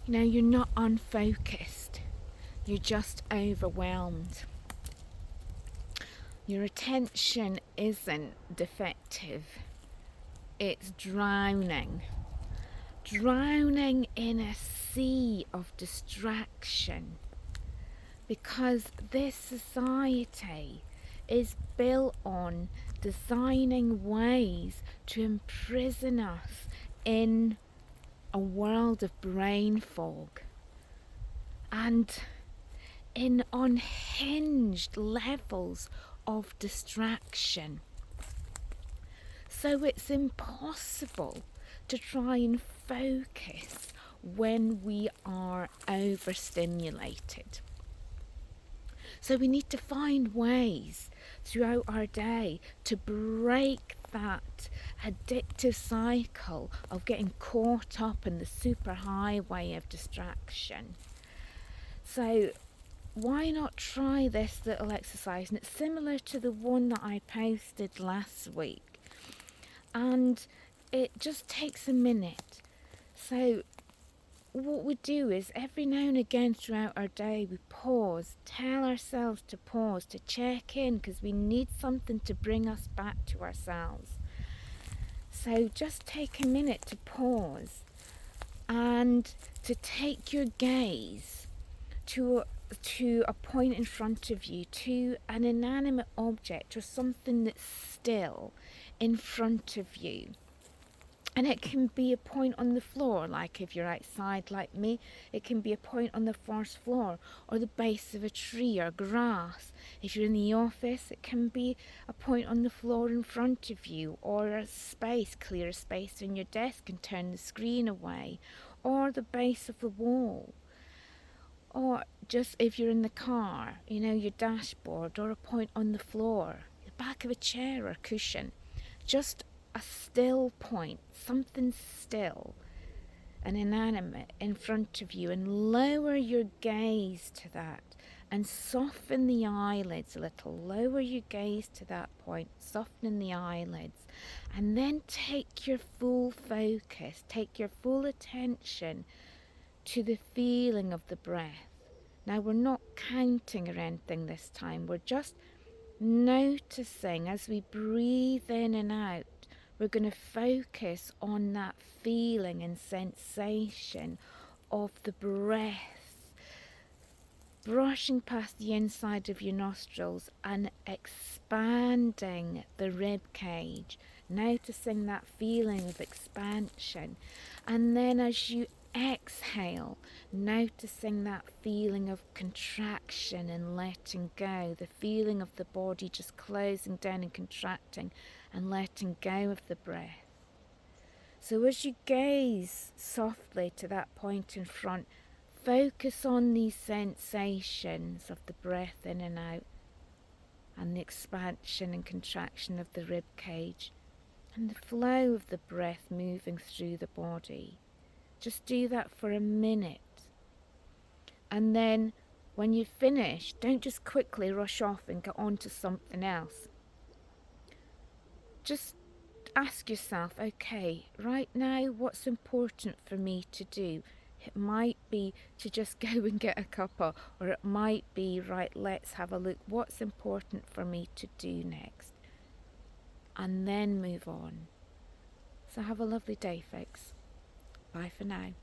You're not unfocused, you're just overwhelmed. Your attention isn't defective, it's drowning. Drowning in a sea of distraction. Because this society is built on designing ways to imprison us in a world of brain fog and in unhinged levels of distraction. So it's impossible to try and focus when we are overstimulated. So we need to find ways throughout our day to break that addictive cycle of getting caught up in the superhighway of distraction. So why not try this little exercise? And it's similar to the one that I posted last week. And it just takes a minute. So what we do is every now and again throughout our day we pause, tell ourselves to pause, to check in, because we need something to bring us back to ourselves. So just take a minute to pause and to take your gaze to a point in front of you, to an inanimate object or something that's still in front of you. And it can be a point on the floor, like if you're outside like me, it can be a point on the first floor or the base of a tree or grass. If you're in the office, it can be a point on the floor in front of you, or a space, clear space on your desk and turn the screen away, or the base of the wall. Or just if you're in the car, your dashboard, or a point on the floor, the back of a chair or cushion. Just a still point, something still and inanimate in front of you, and lower your gaze to that and soften the eyelids a little. Lower your gaze to that point, soften the eyelids, and then take your full focus, take your full attention to the feeling of the breath. Now we're not counting or anything this time, we're just noticing as we breathe in and out. We're going to focus on that feeling and sensation of the breath brushing past the inside of your nostrils and expanding the rib cage, noticing that feeling of expansion. And then as you exhale, noticing that feeling of contraction and letting go, the feeling of the body just closing down and contracting and letting go of the breath. So as you gaze softly to that point in front, focus on these sensations of the breath in and out, and the expansion and contraction of the rib cage, and the flow of the breath moving through the body. Just do that for a minute. And then when you finish, don't just quickly rush off and get on to something else. Just ask yourself, okay, right now, what's important for me to do? It might be to just go and get a cuppa, or it might be, right, let's have a look. What's important for me to do next? And then move on. So have a lovely day, folks. Bye for now.